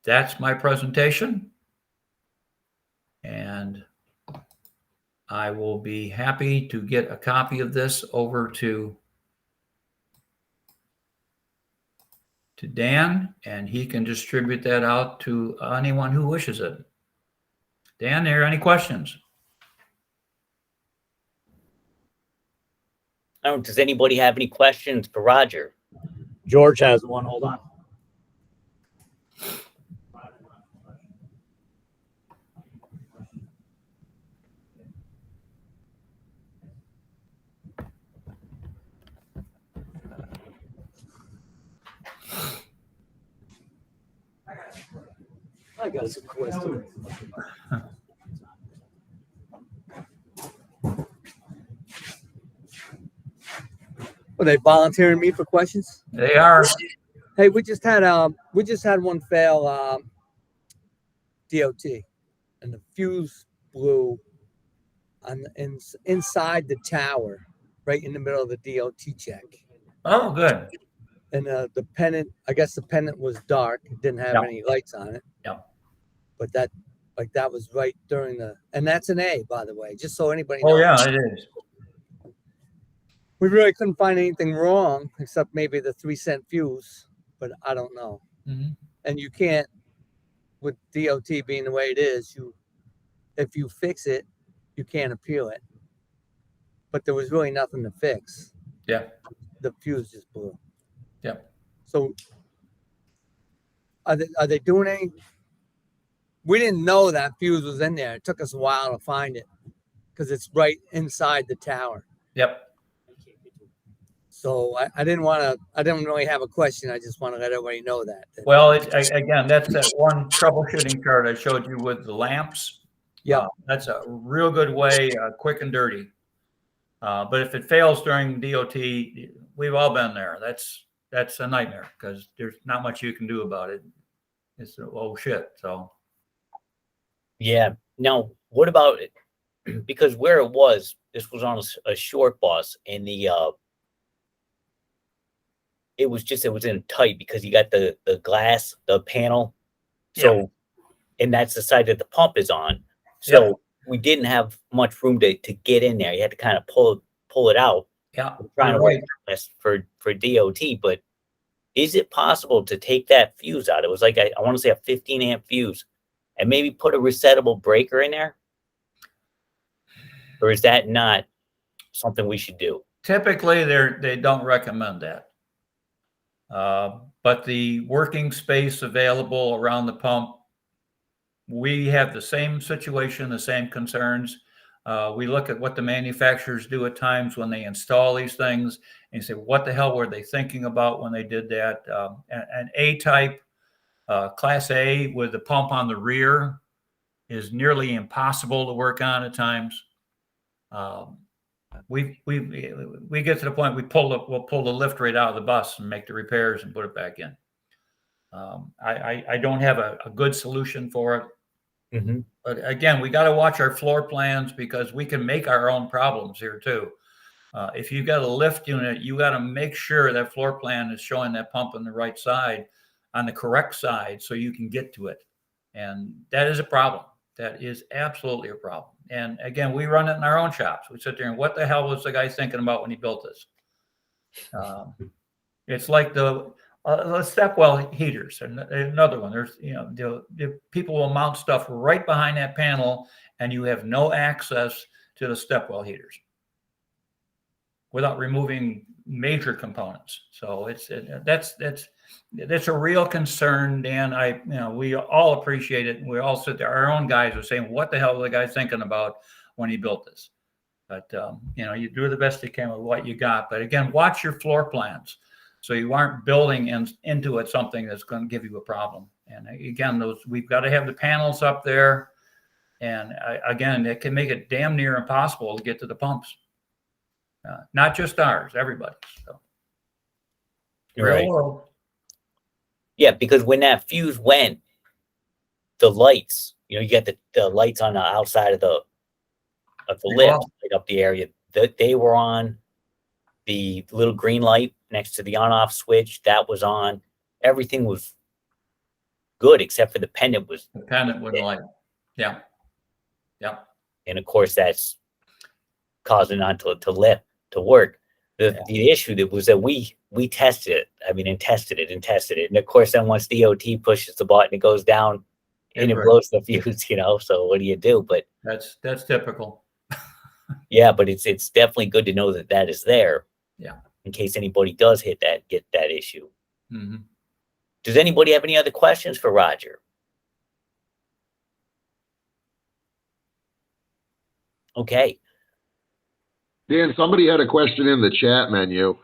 That's my presentation. And I will be happy to get a copy of this over to Dan, and he can distribute that out to anyone who wishes it. Dan, are there any questions? Does anybody have any questions for Roger? George has one. Hold on. I got some questions. Are they volunteering me for questions? They are. Hey, we just had one fail DOT, and the fuse blew inside the tower, right in the middle of the DOT check. Oh, good. And the pennant, I guess the pennant was dark. It didn't have any lights on it. Yeah. But that was right during and that's an A, by the way, just so anybody knows. Oh, yeah, it is. We really couldn't find anything wrong except maybe the 3-cent fuse, but I don't know. Mm-hmm. And you can't, with DOT being the way it is, if you fix it, you can't appeal it. But there was really nothing to fix. Yeah. The fuse just blew. Yeah. So are they doing any? We didn't know that fuse was in there. It took us a while to find it because it's right inside the tower. Yep. So I didn't really have a question. I just want to let everybody know that. Well, again, that's that one troubleshooting chart I showed you with the lamps. Yeah. That's a real good way, quick and dirty. But if it fails during DOT, we've all been there. That's a nightmare because there's not much you can do about it. It's oh shit. So. Yeah. Now, what about it? Because where it was, this was on a short bus, and it was in tight because you got the glass, the panel. So, and that's the side that the pump is on. So we didn't have much room to get in there. You had to kind of pull it out. Yeah. Trying to work for DOT, but is it possible to take that fuse out? It was like, I want to say a 15 amp fuse, and maybe put a resettable breaker in there? Or is that not something we should do? Typically, they don't recommend that. But the working space available around the pump, we have the same situation, the same concerns. We look at what the manufacturers do at times when they install these things and say, what the hell were they thinking about when they did that? An A-type Class A with the pump on the rear is nearly impossible to work on at times. We get to the point we'll pull the lift right out of the bus and make the repairs and put it back in. I don't have a good solution for it. Mm-hmm. But again, we got to watch our floor plans because we can make our own problems here too. If you've got a lift unit, you got to make sure that floor plan is showing that pump on the right side, on the correct side, so you can get to it. And that is a problem. That is absolutely a problem. And again, we run it in our own shops. We sit there and what the hell was the guy thinking about when he built this? It's like the stepwell heaters. Another one. There's, the people will mount stuff right behind that panel, and you have no access to the stepwell heaters without removing major components. So that's a real concern, Dan. We all appreciate it. We all sit there. Our own guys are saying, "What the hell was the guy thinking about when he built this?" But you do the best you can with what you got. But again, watch your floor plans so you aren't building into it something that's going to give you a problem. And again, we've got to have the panels up there. And again, it can make it damn near impossible to get to the pumps. Not just ours, everybody's. So. Right. Yeah, because when that fuse went, the lights, you get the lights on the outside of the lift, light up the area that they were on. The little green light next to the on-off switch, that was on. Everything was good except for the pendant wouldn't light. Yeah. Yeah. And of course, that's causing on to work. The issue that was that we tested it. I mean, and tested it. And of course, then once DOT pushes the button, it goes down and it blows the fuse, so what do you do? But that's typical. Yeah, but it's definitely good to know that is there. Yeah. In case anybody does get that issue. Mm-hmm. Does anybody have any other questions for Roger? Okay. Dan, somebody had a question in the chat menu.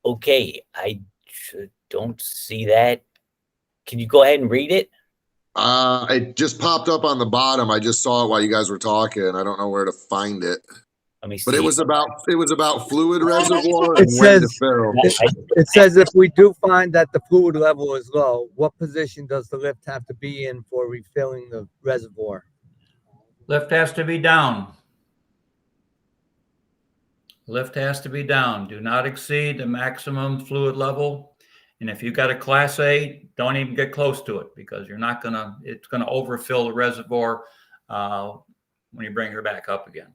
Okay, I don't see that. Can you go ahead and read it? It just popped up on the bottom. I just saw it while you guys were talking. I don't know where to find it. Let me see. But it was about fluid reservoir It and when to says- fill. It says if we do find that the fluid level is low, what position does the lift have to be in for refilling the reservoir? Lift has to be down. Lift has to be down. Do not exceed the maximum fluid level. And if you've got a Class A, don't even get close to it because it's gonna overfill the reservoir when you bring her back up again.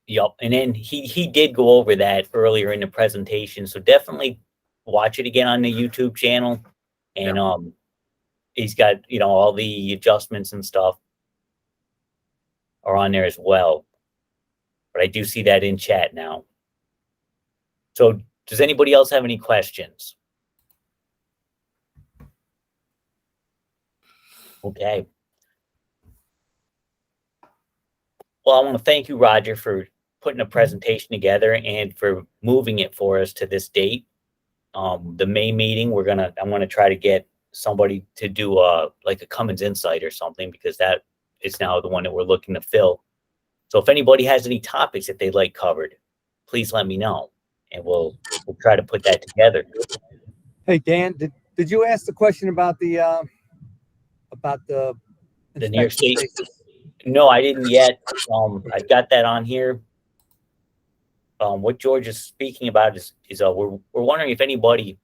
Yep. And then he did go over that earlier in the presentation. So definitely watch it again on the YouTube channel. And he's got, all the adjustments and stuff are on there as well. But I do see that in chat now. So does anybody else have any questions? Okay. Well, I want to thank you, Roger, for putting a presentation together and for moving it for us to this date. The May meeting, I'm gonna try to get somebody to do like a Cummins Insight or something, because that is now the one that we're looking to fill. So if anybody has any topics that they'd like covered, please let me know, and we'll try to put that together. Hey Dan, did you ask the question about the New York State? spaces? No, I didn't yet. I've got that on here. What George is speaking about is we're wondering if anybody,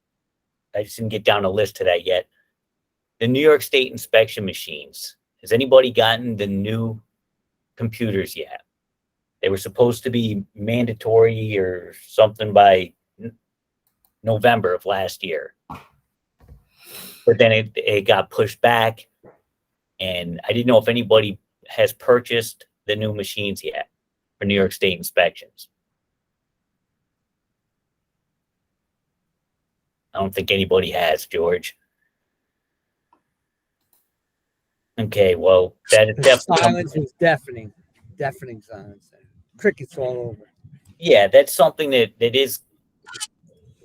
I just didn't get down a list to that yet. The New York State inspection machines. Has anybody gotten the new computers yet? They were supposed to be mandatory or something by November of last year. But then it got pushed back, and I didn't know if anybody has purchased the new machines yet for New York State inspections. I don't think anybody has, George. Okay, well, that is The definitely silence was deafening, deafening silence. Crickets all over. yeah, that's something that is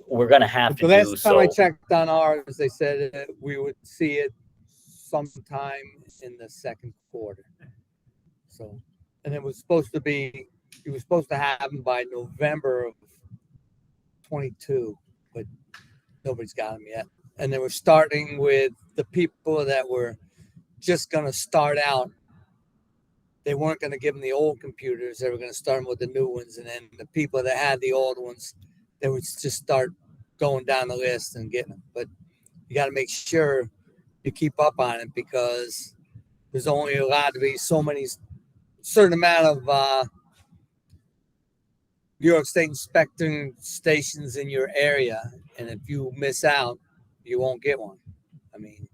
we're gonna have But to the do. last time I So checked on ours, they said we would see it sometime in the second quarter. So, and it was supposed to happen by November of 22, but nobody's got them yet. And they were starting with the people that were just going to start out. They weren't going to give them the old computers. They were going to start them with the new ones. And then the people that had the old ones, they would just start going down the list and getting them. But you got to make sure you keep up on it, because there's only allowed to be so many certain amount of New York State inspecting stations in your area, and if you miss out, you won't get one. I mean,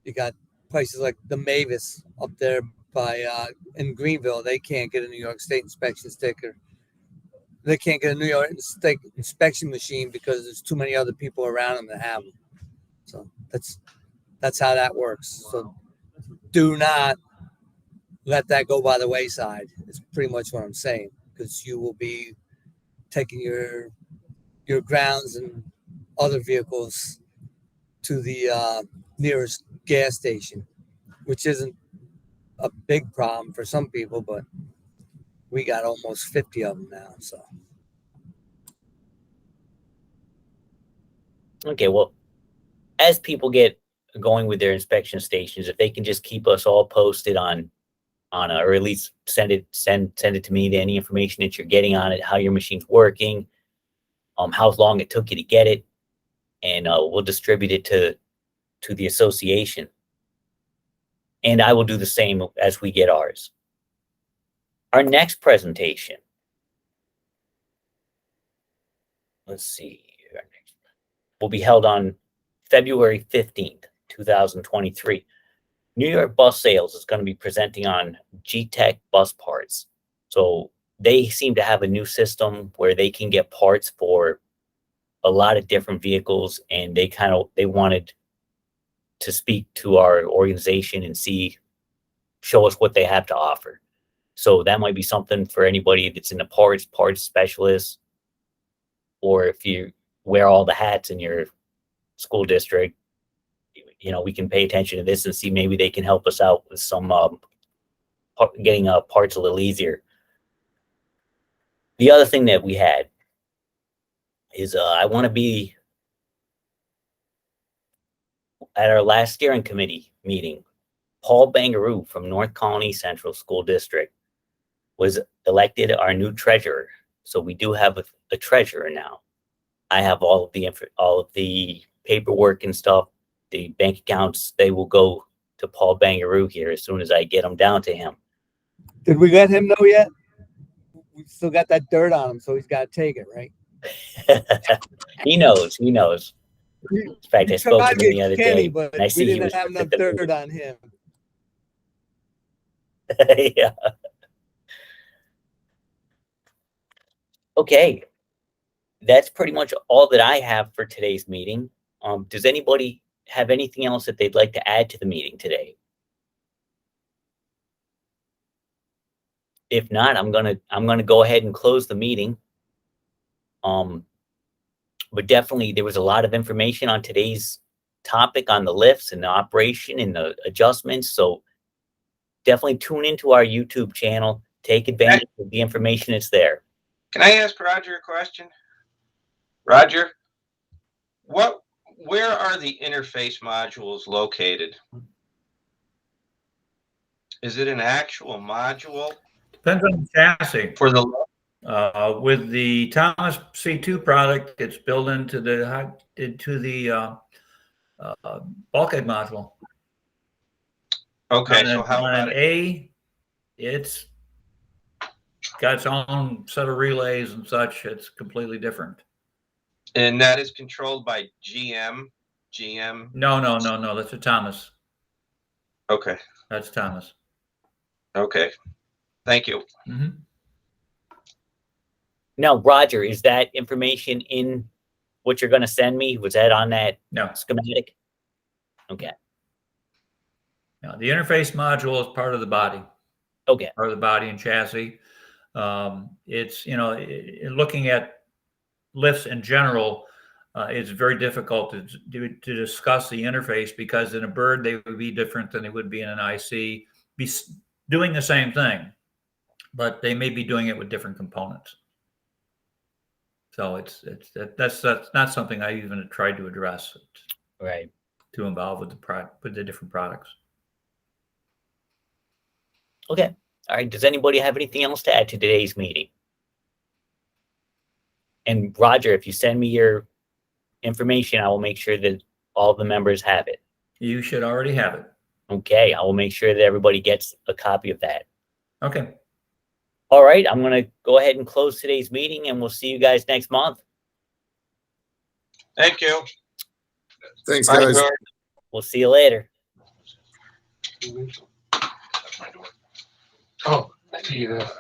you got places like the Mavis up there by in Greenville. They can't get a New York State inspection sticker. They can't get a New York State inspection machine because there's too many other people around them that have them. So that's how that works. So do not let that go by the wayside. It's pretty much what I'm saying, because you will be taking your grounds and other vehicles to the nearest gas station, which isn't a big problem for some people, but we got almost 50 of them now. So okay, well, as people get going with their inspection stations, if they can just keep us all posted on or at least send it to me, any information that you're getting on it, how your machine's working, how long it took you to get it, and we'll distribute it to the association. And I will do the same as we get ours. Our next presentation, let's see, will be held on February 15th, 2023. New York Bus Sales is going to be presenting on G-Tech bus parts. So they seem to have a new system where they can get parts for a lot of different vehicles, and they wanted to speak to our organization and show us what they have to offer. So that might be something for anybody that's in the parts specialists, or if you wear all the hats in your school district, we can pay attention to this and see maybe they can help us out with some getting parts a little easier. The other thing that we had is I want to be at our last steering committee meeting. Paul Bangaroo from North Colony Central School District was elected our new treasurer. So we do have a treasurer now. I have all of the paperwork and stuff. The bank accounts, they will go to Paul Bangaroo here as soon as I get them down to him. did we let him know yet? We still got that dirt on him, so he's got to take it, right? He knows. In fact, I spoke to him the other day, but and I we see he didn't was have enough dirt on him. yeah. Okay. That's pretty much all that I have for today's meeting. Does anybody have anything else that they'd like to add to the meeting today? If not, I'm gonna go ahead and close the meeting. But definitely there was a lot of information on today's topic on the lifts and the operation and the adjustments. So definitely tune into our YouTube channel. Take advantage of the information that's there. Can I ask Roger a question? Roger, where are the interface modules located? Is it an actual module Depends on the chassis. for the? With the Thomas C2 product, it's built into the bulkhead module. Okay, On so how an about it? A, it's got its own set of relays and such. It's completely different. And that is controlled by GM. No. That's a Thomas. Okay. That's Thomas. Okay. Thank you. Mm-hmm. Now, Roger, is that information in what you're going to send me? Was that on that No. schematic? Okay. Now, the interface module is part of the body. Okay. Part of the body and chassis. It's, looking at lifts in general, it's very difficult to discuss the interface because in a bird, they would be different than they would be in an IC, be doing the same thing, but they may be doing it with different components. So that's not something I even tried to address. Right. Too involved with the different products. Okay. All right. Does anybody have anything else to add to today's meeting? And Roger, if you send me your information, I will make sure that all the members have it. You should already have it. Okay. I will make sure that everybody gets a copy of that. Okay. All right. I'm going to go ahead and close today's meeting, and we'll see you guys next month. Thank you. Thanks, Bye, guys. George. We'll see you later. Oh, I see that.